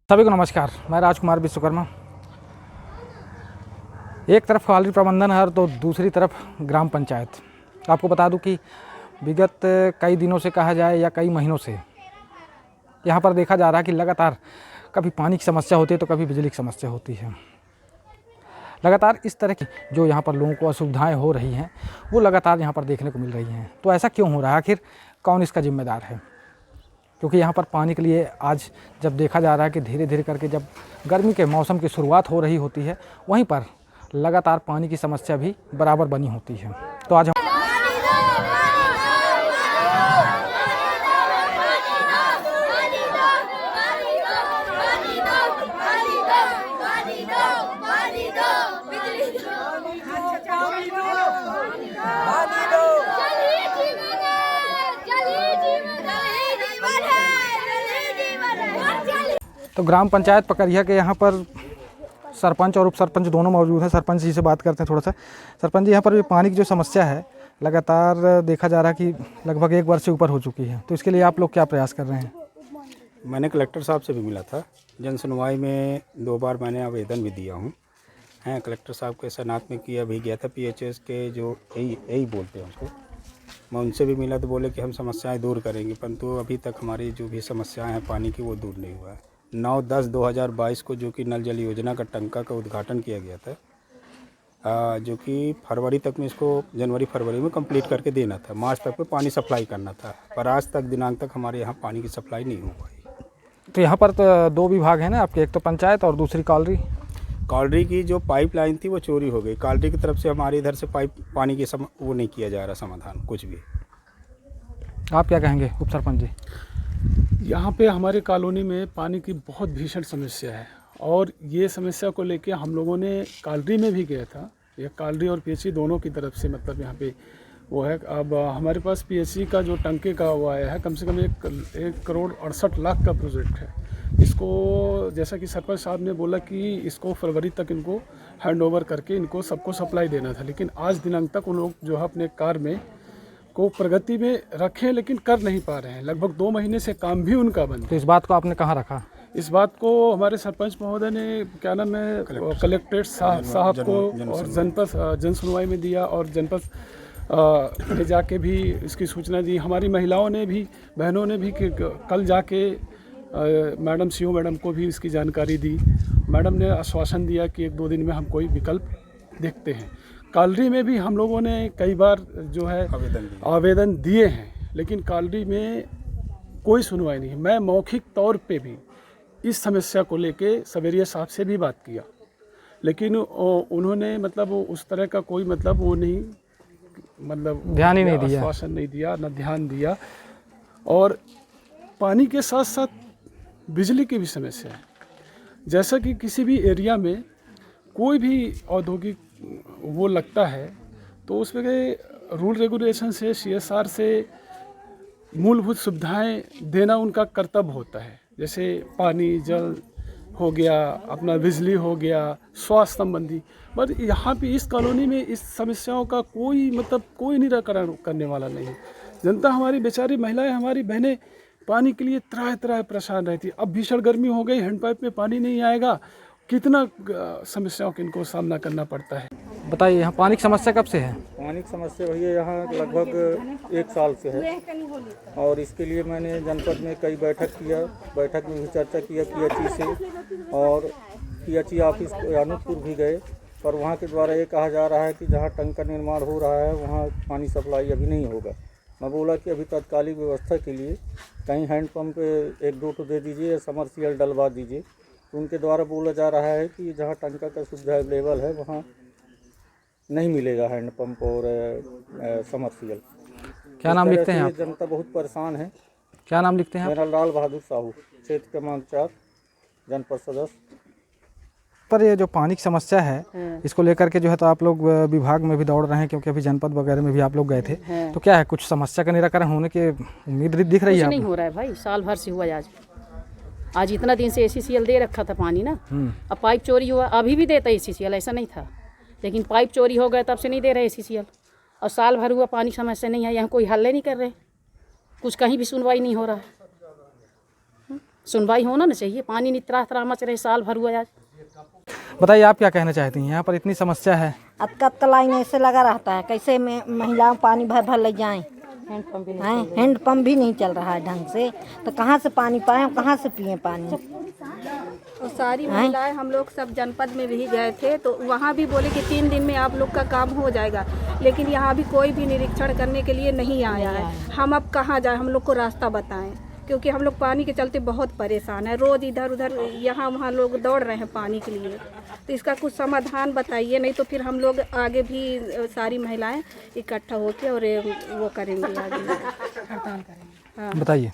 सभी को नमस्कार। मैं राजकुमार विश्वकर्मा। एक तरफ कॉलोनी प्रबंधन है तो दूसरी तरफ ग्राम पंचायत। आपको बता दूं कि विगत कई दिनों से कहा जाए या कई महीनों से यहाँ पर देखा जा रहा है कि लगातार कभी पानी की समस्या होती है तो कभी बिजली की समस्या होती है। लगातार इस तरह की जो यहाँ पर लोगों को असुविधाएं हो रही हैं वो लगातार यहाँ पर देखने को मिल रही हैं। तो ऐसा क्यों हो रहा है, आखिर कौन इसका जिम्मेदार है? क्योंकि यहाँ पर पानी के लिए आज जब देखा जा रहा है कि धीरे धीरे करके जब गर्मी के मौसम की शुरुआत हो रही होती है वहीं पर लगातार पानी की समस्या भी बराबर बनी होती है। तो आज तो ग्राम पंचायत पकरिया के यहाँ पर सरपंच और उप सरपंच दोनों मौजूद हैं। सरपंच जी से बात करते हैं थोड़ा सा। सरपंच जी, यहाँ पर पानी की जो समस्या है लगातार देखा जा रहा है कि लगभग 1 वर्ष से ऊपर हो चुकी है, तो इसके लिए आप लोग क्या प्रयास कर रहे हैं? मैंने कलेक्टर साहब से भी मिला था। जन सुनवाई में 2 बार मैंने आवेदन भी दिया हूँ। हैं कलेक्टर साहब के सनात में किया भी गया था। PHS के जो यही बोलते हैं उसको, मैं उनसे भी मिला तो बोले कि हम समस्याएं दूर करेंगे, परंतु अभी तक हमारी जो भी समस्याएं हैं पानी की वो दूर नहीं हुआ है। 9/10/2022 को जो कि नल जल योजना का टंका का उद्घाटन किया गया था, जो कि फरवरी तक में इसको जनवरी-फरवरी में कंप्लीट करके देना था। मार्च तक में पानी सप्लाई करना था, पर आज तक दिनांक तक हमारे यहाँ पानी की सप्लाई नहीं हो पाई। तो यहाँ पर तो 2 विभाग हैं ना आपके, एक तो पंचायत और दूसरी कॉलरी की जो पाइपलाइन थी वो चोरी हो गई। कॉलरी की तरफ से हमारे इधर से पानी की वो नहीं किया जा रहा समाधान कुछ भी। आप क्या कहेंगे उप सरपंच जी? यहाँ पे हमारे कॉलोनी में पानी की बहुत भीषण समस्या है और ये समस्या को लेके हम लोगों ने कॉलरी में भी गया था। ये कॉलरी और PHC दोनों की तरफ से मतलब यहाँ पे वो है। अब हमारे पास PHC का जो टंके का वो आया है, कम से कम 1 करोड़ 68 लाख का प्रोजेक्ट है। इसको जैसा कि सरपंच साहब ने बोला कि इसको फरवरी तक इनको हैंडओवर करके इनको सबको सप्लाई देना था, लेकिन आज दिनांक तक उन लोग जो है अपने कार्य में को प्रगति में रखे लेकिन कर नहीं पा रहे हैं। लगभग 2 महीने से काम भी उनका बंद। तो इस बात को आपने कहाँ रखा? इस बात को हमारे सरपंच महोदय ने क्या नाम है कलेक्ट्रेट साहब को और जनपद जन सुनवाई में दिया और जनपद में जाके भी इसकी सूचना दी। हमारी महिलाओं ने भी, बहनों ने भी कि कल जाके मैडम CO मैडम को भी इसकी जानकारी दी। मैडम ने आश्वासन दिया कि 1-2 दिन में हम कोई विकल्प देखते हैं। कॉलरी में भी हम लोगों ने कई बार जो है आवेदन दिए हैं, लेकिन कॉलरी में कोई सुनवाई नहीं। मैं मौखिक तौर पे भी इस समस्या को लेके सवेरिया साहब से भी बात किया, लेकिन उन्होंने मतलब उस तरह का कोई मतलब वो नहीं, मतलब ध्यान ही नहीं दिया, आश्वासन नहीं दिया, न ध्यान दिया। और पानी के साथ साथ बिजली की भी समस्या है। जैसा कि किसी भी एरिया में कोई भी औद्योगिक वो लगता है तो उसमें रूल रेगुलेशन से, CSR से मूलभूत सुविधाएं देना उनका कर्तव्य होता है। जैसे पानी, जल हो गया, अपना बिजली हो गया, स्वास्थ्य संबंधी। पर यहाँ पे इस कॉलोनी में इस समस्याओं का कोई मतलब कोई निराकरण करने वाला नहीं है। जनता हमारी बेचारी महिलाएं, हमारी बहनें पानी के लिए त्राह परेशान रहती है। अब भीषण गर्मी हो गई, हैंडपाइप में पानी नहीं आएगा, कितना समस्याओं का इनको सामना करना पड़ता है। बताइए, यहाँ पानी की समस्या कब से है? पानी की समस्या भैया यहाँ लगभग 1 साल से है और इसके लिए मैंने जनपद में कई बैठक में भी चर्चा किया PHC से, और PHC ऑफिस अनूपपुर भी गए, पर वहाँ के द्वारा ये कहा जा रहा है कि जहाँ टंक का निर्माण हो रहा है वहाँ पानी सप्लाई अभी नहीं होगा। मैं बोला कि अभी तात्कालिक व्यवस्था के लिए कहीं हैंडपम्प 1-2 तो दे दीजिए या समरसीबल डलवा दीजिए। तो उनके द्वारा बोला जा रहा है कि जहाँ टंका का सुविधा अवेलेबल है वहाँ नहीं मिलेगा हैंडपम्प और समरसीबल। क्या नाम लिखते हैं आप? जनता बहुत परेशान है। क्या नाम लिखते हैं आप? मेरा लाल बहादुर साहू, क्षेत्र क्रमांक 4, जनपद सदस्य। पर ये जो पानी की समस्या है इसको लेकर के जो है तो आप लोग विभाग में भी दौड़ रहे हैं, क्योंकि अभी जनपद वगैरह में भी आप लोग गए थे। तो क्या है, कुछ समस्या का निराकरण होने की उम्मीद दिख रही है? नहीं हो रहा है भाई, साल भर से हुआ। आज इतना दिन से ACCL दे रखा था पानी ना, अब पाइप चोरी हुआ। अभी भी देता ACCL, ऐसा नहीं था, लेकिन पाइप चोरी हो गया तब से नहीं दे रहे ACCL। और साल भर हुआ पानी समस्या नहीं है, यहाँ कोई हल नहीं कर रहे, कुछ कहीं भी सुनवाई नहीं हो रहा है। सुनवाई होना ना चाहिए। पानी नहीं त्राह त्राह मच रहे, साल भर हुआ आज। बताइए आप क्या कहना चाहती हैं, यहाँ पर इतनी समस्या है। अब लाइन ऐसे लगा रहता है, कैसे में महिलाओं पानी भर भर ले जाएं। हैंड पंप भी नहीं चल रहा है ढंग से, तो कहाँ से पानी पाएं, कहाँ से पिए पानी। और सारी महिलाएं हम लोग सब जनपद में भी गए थे, तो वहाँ भी बोले कि 3 दिन में आप लोग का काम हो जाएगा, लेकिन यहाँ भी कोई भी निरीक्षण करने के लिए नहीं आया है। हम अब कहाँ जाए, हम लोग को रास्ता बताएं, क्योंकि हम लोग पानी के चलते बहुत परेशान है। रोज़ इधर उधर यहाँ वहाँ लोग दौड़ रहे हैं पानी के लिए, तो इसका कुछ समाधान बताइए, नहीं तो फिर हम लोग आगे भी सारी महिलाएं इकट्ठा होकर और वो करेंगे, आगे हड़ताल करेंगे। हाँ बताइए।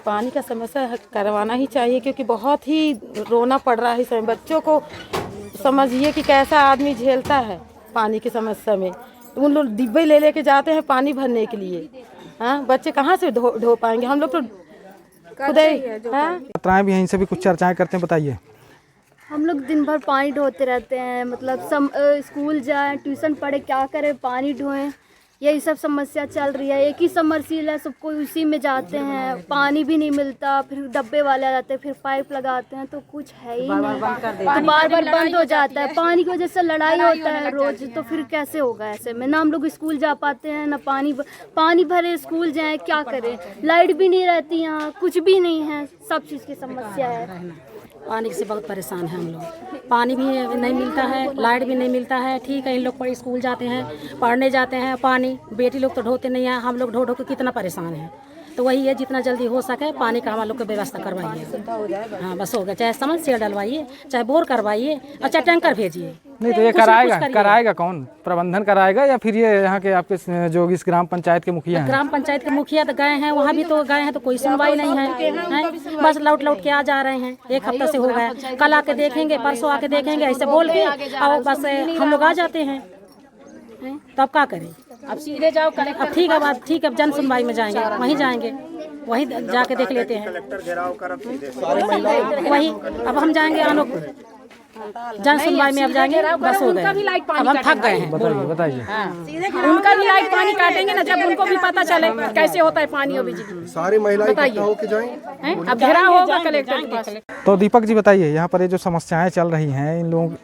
पानी का समस्या करवाना ही चाहिए, क्योंकि बहुत ही रोना पड़ रहा है इस समय। बच्चों को समझिए कि कैसा आदमी झेलता है पानी की समस्या में। उन लोग डिब्बे ले लेके जाते हैं पानी भरने के लिए। हाँ, बच्चे कहाँ से ढो पाएंगे। हम लोग तो खुद ही छात्राएं भी हैं, इनसे भी कुछ चर्चाएं करते हैं। बताइए। हम लोग दिन भर पानी ढोते रहते हैं, मतलब स्कूल जाएं, ट्यूशन पढ़े, क्या करें, पानी ढोएं, यही सब समस्या चल रही है। एक ही समरसील है, सबको उसी में जाते हैं, पानी भी नहीं मिलता, फिर डब्बे वाले आ जाते हैं, फिर पाइप लगाते हैं, तो कुछ है ही नहीं, तो बार बार बंद हो जाता है। पानी की वजह से लड़ाई होता है रोज, तो फिर कैसे होगा ऐसे में। ना हम लोग स्कूल जा पाते हैं, ना पानी भरे स्कूल जाएं, क्या करें। लाइट भी नहीं रहती यहाँ, कुछ भी नहीं है, सब चीज़ की समस्या है। पानी से बहुत परेशान हैं हम लोग। पानी भी नहीं मिलता है, लाइट भी नहीं मिलता है। ठीक है, इन लोग पढ़े स्कूल जाते हैं, पढ़ने जाते हैं, पानी बेटी लोग तो ढोते नहीं हैं, हम लोग ढो ढो के कितना परेशान हैं। तो वही है, जितना जल्दी हो सके पानी का हम लोग को व्यवस्था करवाइए। हाँ बस हो गया, चाहे समरसेल डलवाइए, चाहे बोर करवाइए, और चाहे टैंकर भेजिए। नहीं तो ये कराएगा कौन? प्रबंधन कराएगा या फिर ये यहाँ के आपके जो इस ग्राम पंचायत के मुखिया हैं? ग्राम पंचायत के मुखिया तो गए हैं, वहाँ भी तो गए हैं, तो कोई सुनवाई नहीं है। बस लौट लौट के आ जा रहे हैं। 1 हफ्ता से हो गया, कल आके देखेंगे, परसों आके देखेंगे, ऐसे बोल के और बस हम लोग आ जाते हैं। तो अब क्या करें, अब सीधे जाओ कलेक्टर। अब ठीक है बात, ठीक है, अब जन सुनवाई में जाएंगे, वहीं जाएंगे, वहीं जाके देख लेते हैं। वही अब हम जाएंगे जन सुनवाई में, अब जाएंगे, बस हो गए, अब हम थक गए हैं। बताइए। उनका भी लाइट पानी काटेंगे ना, जब उनको भी पता चले कैसे होता है पानी और बिजली। सारी महिलाएं इकट्ठा होके जाएं। अब घेराव होगा कलेक्टर के पास। तो दीपक जी बताइए, यहाँ पर ये जो समस्याएं चल रही हैं इन लोग,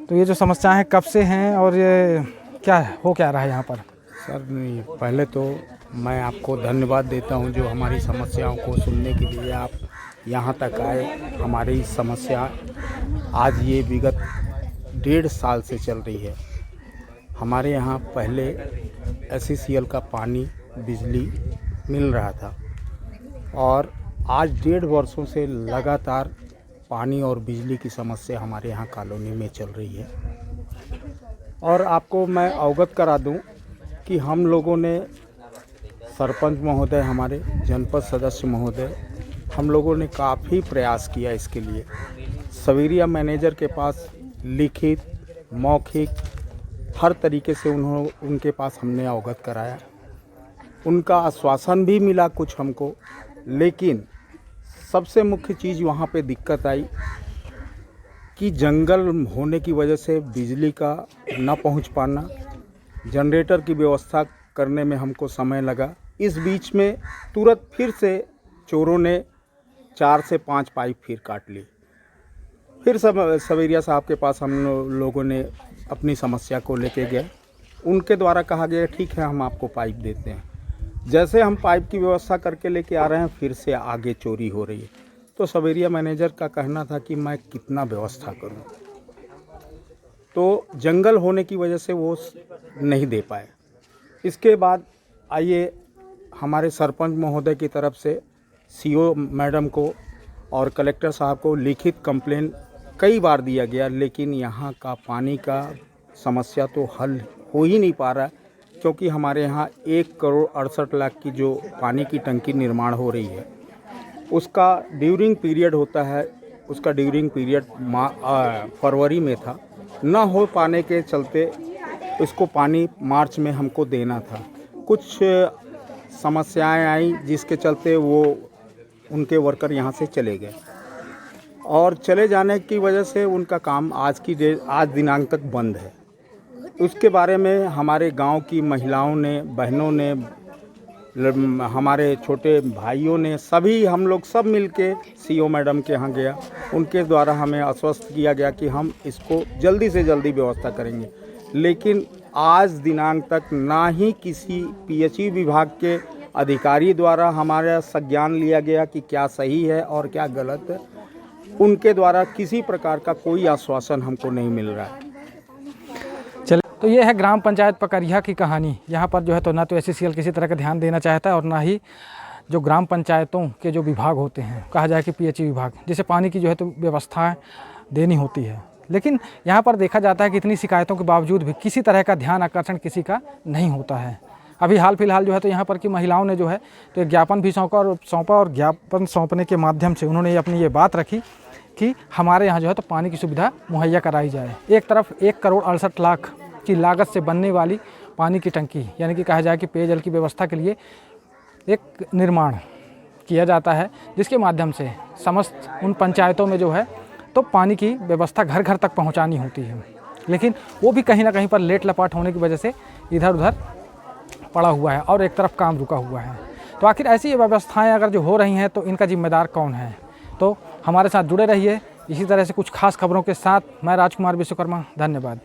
तो ये जो समस्याएं कब से हैं और ये क्या हो क्या रहा है यहाँ पर? सर नहीं, पहले तो मैं आपको धन्यवाद देता हूँ जो हमारी समस्याओं को सुनने के लिए आप यहाँ तक आए। हमारी समस्या आज ये विगत 1.5 साल से चल रही है। हमारे यहाँ पहले SCCL का पानी, बिजली मिल रहा था, और आज 1.5 वर्षों से लगातार पानी और बिजली की समस्या हमारे यहाँ कॉलोनी में चल रही है। और आपको मैं अवगत करा दूं कि हम लोगों ने सरपंच महोदय, हमारे जनपद सदस्य महोदय, हम लोगों ने काफ़ी प्रयास किया इसके लिए। सवेरिया मैनेजर के पास लिखित, मौखिक, हर तरीके से उनके पास हमने अवगत कराया। उनका आश्वासन भी मिला कुछ हमको, लेकिन सबसे मुख्य चीज़ वहाँ पे दिक्कत आई कि जंगल होने की वजह से बिजली का न पहुँच पाना, जनरेटर की व्यवस्था करने में हमको समय लगा। इस बीच में तुरंत फिर से चोरों ने 4 से 5 पाइप फिर काट ली। फिर सवेरिया साहब के पास हम लोगों ने अपनी समस्या को लेके गए। उनके द्वारा कहा गया ठीक है, हम आपको पाइप देते हैं। जैसे हम पाइप की व्यवस्था करके लेके आ रहे हैं, फिर से आगे चोरी हो रही है। तो सवेरिया मैनेजर का कहना था कि मैं कितना व्यवस्था करूं, तो जंगल होने की वजह से वो नहीं दे पाए। इसके बाद आइए, हमारे सरपंच महोदय की तरफ से CO मैडम को और कलेक्टर साहब को लिखित कंप्लेन कई बार दिया गया, लेकिन यहाँ का पानी का समस्या तो हल हो ही नहीं पा रहा, क्योंकि हमारे यहाँ 1,68,00,000 की जो पानी की टंकी निर्माण हो रही है, उसका ड्यूरिंग पीरियड होता है, उसका ड्यूरिंग पीरियड फरवरी में था। न हो पाने के चलते इसको पानी मार्च में हमको देना था। कुछ समस्याएं आई जिसके चलते वो उनके वर्कर यहाँ से चले गए, और चले जाने की वजह से उनका काम आज दिनांक तक बंद है। उसके बारे में हमारे गांव की महिलाओं ने, बहनों ने हमारे छोटे भाइयों ने सभी हम लोग सब मिलके सीओ मैडम के यहाँ गया, उनके द्वारा हमें आश्वस्त किया गया कि हम इसको जल्दी से जल्दी व्यवस्था करेंगे। लेकिन आज दिनांक तक ना ही किसी पीएचई विभाग के अधिकारी द्वारा हमारा संज्ञान लिया गया कि क्या सही है और क्या गलत है। उनके द्वारा किसी प्रकार का कोई आश्वासन हमको नहीं मिल रहा है। चलिए, तो ये है ग्राम पंचायत पकरिया की कहानी। यहाँ पर जो है तो ना तो एससीसीएल किसी तरह का ध्यान देना चाहता है और ना ही जो ग्राम पंचायतों के जो विभाग होते हैं, कहा जाए कि पीएचई विभाग, जिसे पानी की जो है तो व्यवस्थाएं देनी होती है। लेकिन यहाँ पर देखा जाता है कि इतनी शिकायतों के बावजूद भी किसी तरह का ध्यान आकर्षण किसी का नहीं होता है। अभी हाल फिलहाल जो है तो यहाँ पर की महिलाओं ने जो है तो एक ज्ञापन भी सौंपा और ज्ञापन सौंपने के माध्यम से उन्होंने अपनी ये बात रखी कि हमारे यहाँ जो है तो पानी की सुविधा मुहैया कराई जाए। एक तरफ 1,68,00,000 की लागत से बनने वाली पानी की टंकी, यानी कि कहा जाए कि पेयजल की व्यवस्था के लिए एक निर्माण किया जाता है, जिसके माध्यम से समस्त उन पंचायतों में जो है तो पानी की व्यवस्था घर घर तक पहुंचानी होती है। लेकिन वो भी कहीं ना कहीं पर लेट लपाट होने की वजह से इधर उधर पड़ा हुआ है और एक तरफ काम रुका हुआ है। तो आखिर ऐसी व्यवस्थाएं अगर जो हो रही हैं तो इनका जिम्मेदार कौन है? तो हमारे साथ जुड़े रहिए इसी तरह से कुछ खास खबरों के साथ। मैं राजकुमार विश्वकर्मा, धन्यवाद।